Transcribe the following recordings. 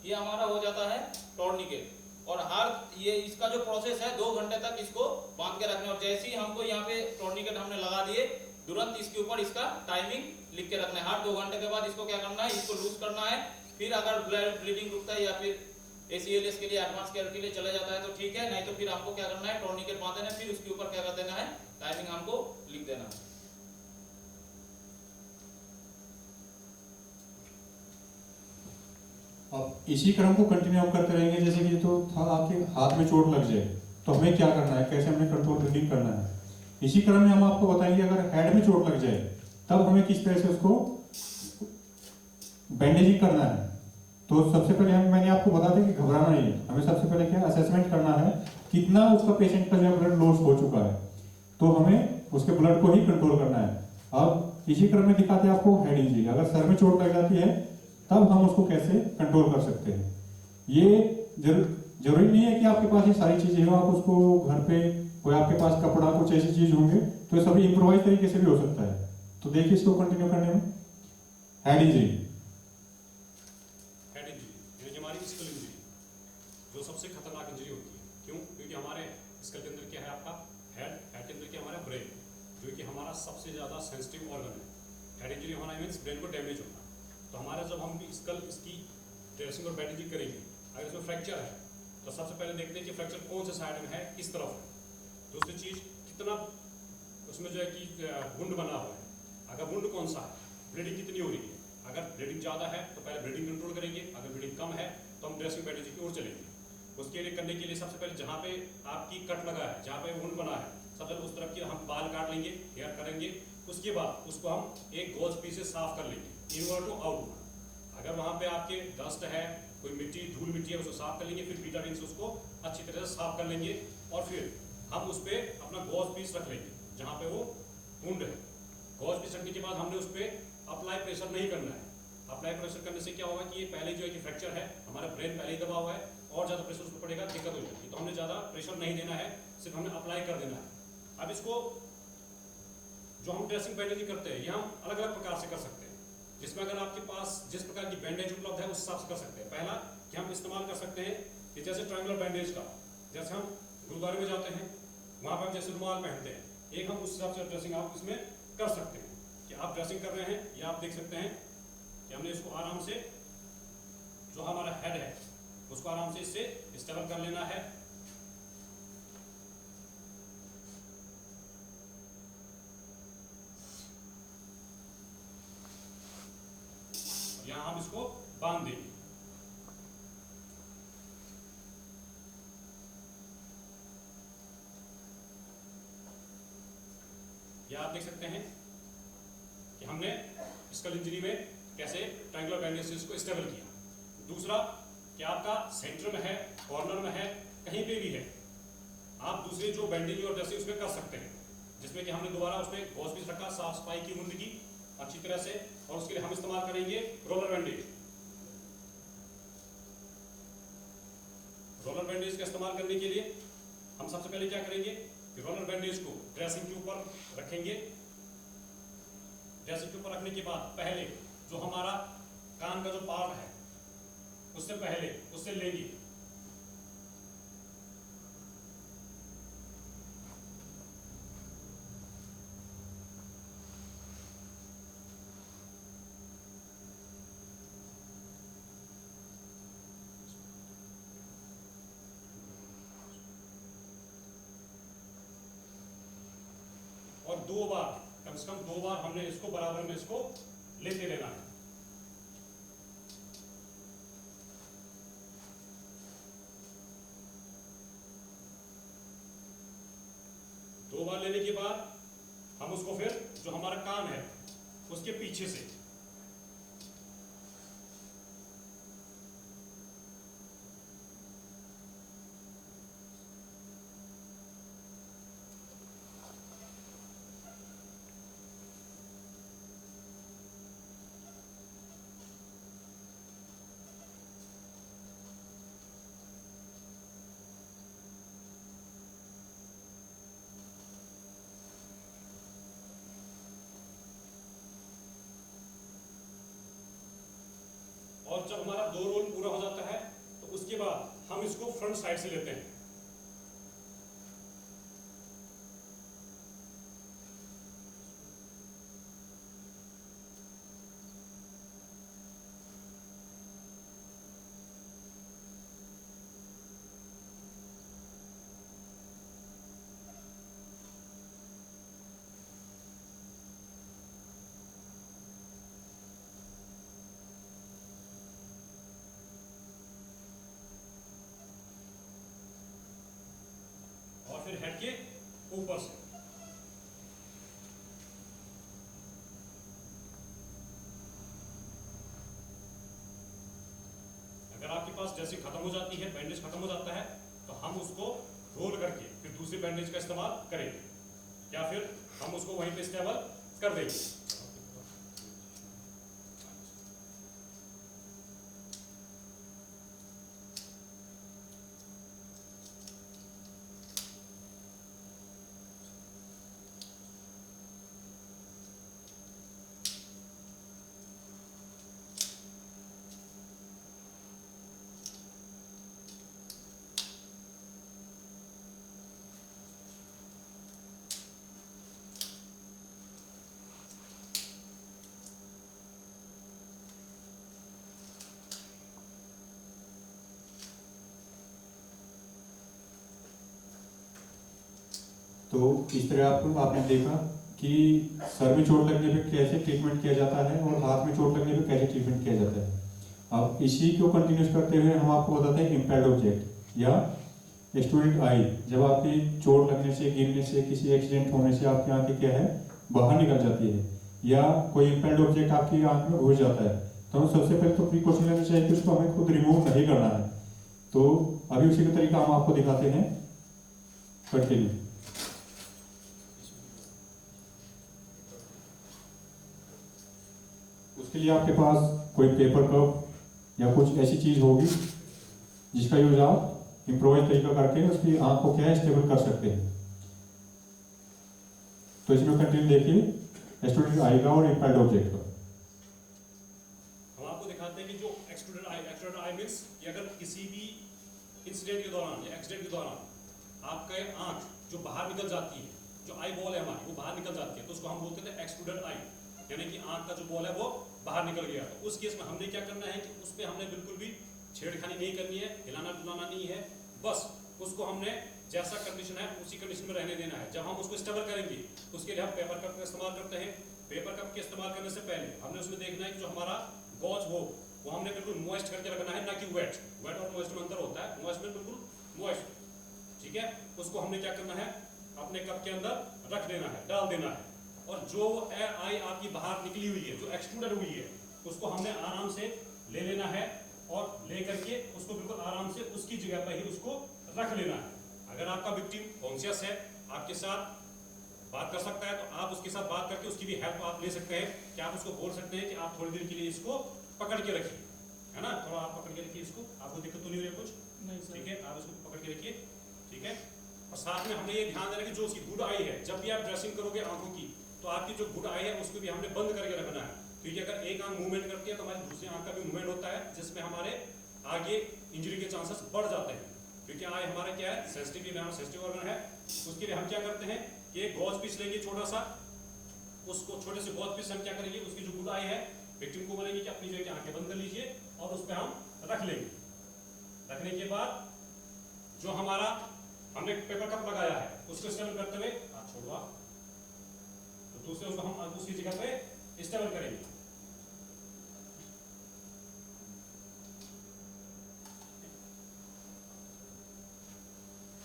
ये हमारा हो जाता है टॉर्निकेट। और हर ये इसका जो प्रोसेस है 2 घंटे तक इसको बांध के रखना। और जैसे ही हमको यहाँ पे टॉर्निकेट हमने लगा दिए, तुरंत इसके ऊपर इसका टाइमिंग लिख के रखना है। हर 2 घंटे के बाद इसको क्या करना है, इसको लूज करना है। फिर अगर ब्लीडिंग रुकता है या फिर ACLS के लिए, एडवांस केयर के लिए चला जाता है तो ठीक है, नहीं तो फिर आपको क्या करना है, टॉर्निकेट बांध देना है, फिर उसके ऊपर क्या कर देना है, टाइमिंग हमको लिख देना है। अब इसी क्रम को कंटिन्यू हम करते रहेंगे। जैसे कि तो था आपके हाथ में चोट लग जाए तो हमें क्या करना है, कैसे हमें कंट्रोल ब्रीदिंग करना है। इसी क्रम में हम आपको बताएंगे अगर हेड में चोट लग जाए तब हमें किस तरह से उसको बैंडेजिंग करना है। तो सबसे पहले मैंने आपको बता दें कि घबराना नहीं है, हमें सबसे पहले क्या असेसमेंट करना है कितना उसका पेशेंट का जो ब्लड लॉस हो चुका है, तो हमें उसके ब्लड को ही कंट्रोल करना है। अब इसी क्रम में दिखाते हैं आपको हेड इंजरी। अगर सर में चोट लग जाती है तब हम उसको कैसे कंट्रोल कर सकते हैं। ये जरूरी नहीं है कि आपके पास ये सारी चीजें हो, आप उसको घर पे कोई आपके पास कपड़ा कुछ ऐसी चीज होंगे तो ये सभी इम्प्रोवाइज तरीके से भी हो सकता है। तो देखिए इसको कंटिन्यू करने में हेड इंजरी। जो सबसे खतरनाक इंजरी होती है, क्यों? क्योंकि हमारे स्कल के अंदर क्या है, आपका हेड के अंदर क्या हमारा ब्रेन, जो कि हमारा सबसे ज़्यादा सेंसिटिव ऑर्गन है। हेड इंजरी होना मीन्स ब्रेन को डैमेज होना। तो हमारा जब हम भी स्कल इसकी ड्रेसिंग और बैंडेजिंग करेंगे, अगर इसमें फ्रैक्चर है तो सबसे पहले देखते हैं कि फ्रैक्चर कौन से साइड में है, किस तरफ है। दूसरी चीज़, कितना उसमें जो है कि वुंड बना हुआ है, अगर वुंड कौन सा है, ब्लीडिंग कितनी हो रही है। अगर ब्लीडिंग ज़्यादा है तो पहले ब्लीडिंग कंट्रोल करेंगे, अगर ब्लीडिंग कम है तो हम ड्रेसिंग बैंडेजिंग की ओर चलेंगे। उसके लिए करने के लिए सबसे पहले जहाँ पे आपकी कट लगा है, जहाँ पे वुंड बना है, सबसे पहले उस तरफ की हम बाल काट लेंगे, हेयर करेंगे। उसके बाद उसको हम एक गॉज पीस से साफ कर लेंगे, इनवर्ड टू आउटवर्ड। अगर वहाँ पे आपके डस्ट है, कोई मिट्टी धूल मिट्टी है, उसको साफ कर लेंगे। फिर बीटाडीन से उसको अच्छी तरह से साफ कर लेंगे और फिर हम उस पर अपना गॉज पीस रख लेंगे जहाँ पे वो वुंड है। गॉज पीस रखने के बाद हमने उस पर अप्लाई प्रेशर नहीं करना है। अप्लाई प्रेशर करने से क्या होगा कि ये पहले जो है कि फ्रैक्चर है, हमारा ब्रेन पहले ही दबा हुआ है और ज़्यादा प्रेशर उस पर पड़ेगा, दिक्कत हो जाएगी। तो हमने ज़्यादा प्रेशर नहीं देना है, सिर्फ हमने अप्लाई कर देना है। अब इसको जो हम ड्रेसिंग बैंडेजिंग करते हैं, ये हम अलग अलग प्रकार से कर सकते हैं, जिसमें अगर आपके पास जिस प्रकार की बैंडेज उपलब्ध है उस हिसाब से कर सकते हैं। पहला कि हम इस्तेमाल कर सकते हैं कि जैसे ट्रायंगुलर बैंडेज का, जैसे हम गुरुद्वारे में जाते हैं वहाँ पर हम जैसे रुमाल पहनते हैं, एक हम उस हिसाब से ड्रेसिंग आप इसमें कर सकते हैं। कि आप ड्रेसिंग कर रहे हैं, या आप देख सकते हैं कि हमने इसको आराम से, जो हमारा हेड है उसको आराम से इससे स्टेबल कर लेना है। यहां हम इसको बांध देंगे। यह आप देख सकते हैं कि हमने स्कल इंजरी में कैसे ट्रायंगुलर बैंडेज को स्टेबल किया। दूसरा कि आपका सेंटर में है, कॉर्नर में है, कहीं पे भी है, आप दूसरे जो बैंडेज और ड्रेसिंग उसमें कर सकते हैं, जिसमें कि हमने दोबारा उसमें गॉज पीस रखा, साफ सफाई की वुंड की अच्छी तरह से। और उसके लिए हम इस्तेमाल करेंगे रोलर बैंडेज। रोलर बैंडेज का इस्तेमाल करने के लिए हम सबसे पहले क्या करेंगे कि रोलर बैंडेज को ड्रेसिंग के ऊपर रखेंगे। ड्रेसिंग के ऊपर रखने के बाद पहले जो हमारा कान का जो पार्ट है उससे पहले उससे लेंगे, और 2 बार, कम से कम 2 बार हमने इसको बराबर में इसको लेते रहना है। दो बार लेने के बाद हम उसको फिर जो हमारा कान है उसके पीछे से और जब हमारा 2 रोल पूरा हो जाता है तो उसके बाद हम इसको फ्रंट साइड से लेते हैं। और फिर हेड के ऊपर से अगर आपके पास ड्रेसिंग खत्म हो जाती है, बैंडेज खत्म हो जाता है, तो हम उसको रोल करके फिर दूसरी बैंडेज का इस्तेमाल करेंगे या फिर हम उसको वहीं पे स्टेबल कर देंगे। तो इस तरह आपने देखा कि सर में चोट लगने पे कैसे ट्रीटमेंट किया जाता है और हाथ में चोट लगने पे कैसे ट्रीटमेंट किया जाता है। अब इसी को कंटिन्यूस करते हुए हम आपको बताते हैं इम्पैल्ड ऑब्जेक्ट या स्टूडेंट आई। जब आपकी चोट लगने से, गिरने से, किसी एक्सीडेंट होने से आपकी आंखें क्या है बाहर निकल जाती है या कोई इम्पैल्ड ऑब्जेक्ट आपकी आंख में घुस जाता है, तो हमें सबसे पहले तो प्रिकॉशन लेना चाहिए कि उसको हमें खुद रिमूव नहीं करना है। तो अभी उसी का तरीका हम आपको दिखाते हैं, कंटिन्यू। उसके लिए आपके पास कोई पेपर कप या कुछ ऐसी चीज होगी जिसका यूज आप इम्प्रोवाइज तरीका करके उसकी आंख को क्या स्टेबल कर सकते हैं। तो इसमें कंटिन्यू देखिए स्टूडेंट आई का और इम्पैल्ड ऑब्जेक्ट का। हम आपको दिखाते हैं कि जो एक्सट्रूडेड आई मींस कि अगर किसी भी इंसिडेंट के दौरान या एक्सीडेंट के दौरान आपका आंख जो बाहर निकल जाती है, जो आई बॉल है हमारी वो बाहर निकल जाती है, तो उसको हम बोलते हैं एक्सट्रूडेड आई, यानी कि आंख का जो बॉल है वो बाहर निकल गया। तो उस केस में हमने क्या करना है कि उस पर हमने बिल्कुल भी छेड़खानी नहीं करनी है, हिलाना डुलाना नहीं है, बस उसको हमने जैसा कंडीशन है उसी कंडीशन में रहने देना है। जब हम उसको स्टेबल करेंगे उसके लिए हम पेपर कप का इस्तेमाल करते हैं। पेपर कप के इस्तेमाल करने से पहले हमने उसमें देखना है कि जो हमारा गॉज वो हमने बिल्कुल मॉइस्ट करके रखना है, ना कि वेट। वेट और मॉइस्ट में अंतर होता है, मॉइस्ट में बिल्कुल मॉइस्ट, ठीक है। उसको हमने क्या करना है, अपने कप के अंदर रख देना है, डाल देना है। और जो आई आपकी बाहर निकली हुई है, जो एक्सट्रूडेड हुई है, उसको हमने आराम से ले लेना है और ले करके उसको बिल्कुल आराम से उसकी जगह पर ही उसको रख लेना है। अगर आपका विक्टिम कॉन्शियस है, आपके साथ बात कर सकता है, तो आप उसके साथ बात करके उसकी भी हेल्प आप ले सकते हैं कि आप उसको बोल सकते हैं कि आप थोड़ी देर के लिए इसको पकड़ के रखिए, है ना, थोड़ा आप पकड़ के रखिए इसको, आपको दिक्कत तो नहीं हो रही कुछ? नहीं सर। ठीक है, आप इसको पकड़ के रखिए, ठीक है। और साथ में हमने ये ध्यान देना कि जो उसकी गुड आई है, जब भी आप ड्रेसिंग करोगे आंखों की, तो आपकी जो गुड आई है उसको भी हमने बंद करके रखना है, क्योंकि अगर एक आंख मूवमेंट करती है तो हमारी दूसरी आंख का भी मूवमेंट होता है, जिसमें हमारे आगे इंजरी के चांसेस बढ़ जाते हैं। क्योंकि आई हमारा क्या है, सेंसिटिव ऑर्गन है। उसके लिए हम क्या करते हैं कि एक गॉज पीस लेंगे छोटा सा, उसको छोटे से गॉज पीस हम क्या करेंगे, उसकी जो गुड आई है विक्टिम को बोलेंगे कि अपनी जो आंखें बंद कर लीजिए और उस पर हम रख लेंगे। रखने के बाद जो हमारा हमने पेपर कप लगाया है उसको स्टेबल करते हुए हाथ छोड़वा, तो दूसरे उसको हम दूसरी जगह पे स्टेबल करेंगे।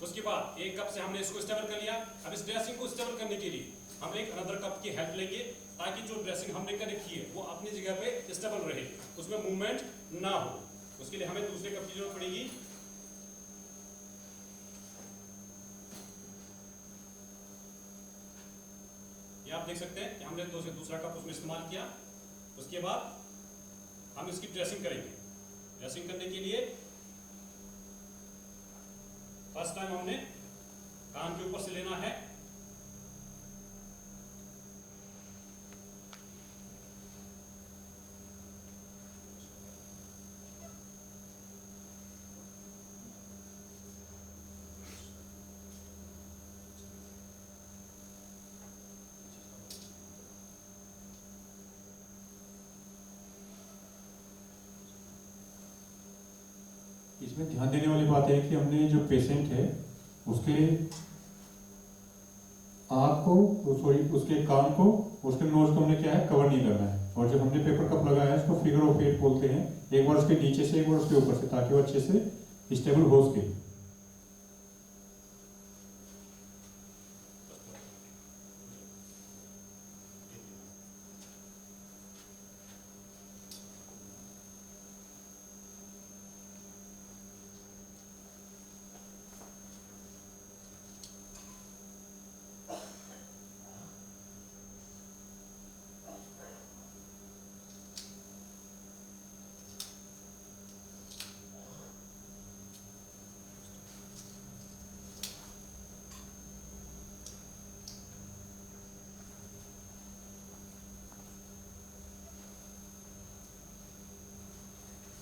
उसके बाद एक कप से हमने इसको स्टेबल कर लिया। अब इस ड्रेसिंग को स्टेबल करने के लिए हम एक अनदर कप की हेल्प लेंगे, ताकि जो ड्रेसिंग हमने कर रखी है वो अपनी जगह पे स्टेबल रहे, उसमें मूवमेंट ना हो। उसके लिए हमें दूसरे कप की जरूरत पड़ेगी। ये आप देख सकते हैं कि हमने दूसरा कप उसमें इस्तेमाल किया। उसके बाद हम इसकी ड्रेसिंग करेंगे। ड्रेसिंग करने के लिए फर्स्ट टाइम हमने कान के ऊपर से लेना है, इसमें ध्यान देने वाली बात है कि हमने जो पेशेंट है उसके आँख को सॉरी उसके कान को उसके नोज को हमने क्या है कवर नहीं करना है। और जो हमने पेपर कप लगाया है उसको फिगर ऑफ 8 बोलते हैं, एक बार उसके नीचे से एक बार उसके ऊपर से, ताकि वो अच्छे से स्टेबल हो सके।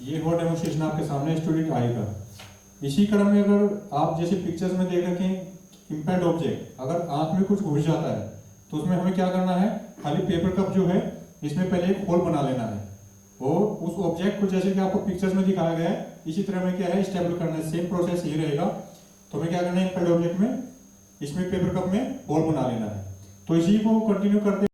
ये हो डेमोन्स्ट्रेशन आपके सामने स्टूडेंट आएगा। इसी क्रम में अगर आप जैसे पिक्चर्स में देख रखें इम्पैक्ट ऑब्जेक्ट अगर आंख में कुछ घुस जाता है तो उसमें हमें क्या करना है, खाली पेपर कप जो है इसमें पहले एक होल बना लेना है और उस ऑब्जेक्ट को जैसे कि आपको पिक्चर्स में दिखाया गया है इसी तरह में क्या है स्टेबल करना है। सेम प्रोसेस ये रहेगा। तो हमें क्या करना है इम्पैक्ट ऑब्जेक्ट में इसमें पेपर कप में होल बना लेना है। तो इसी को कंटिन्यू करते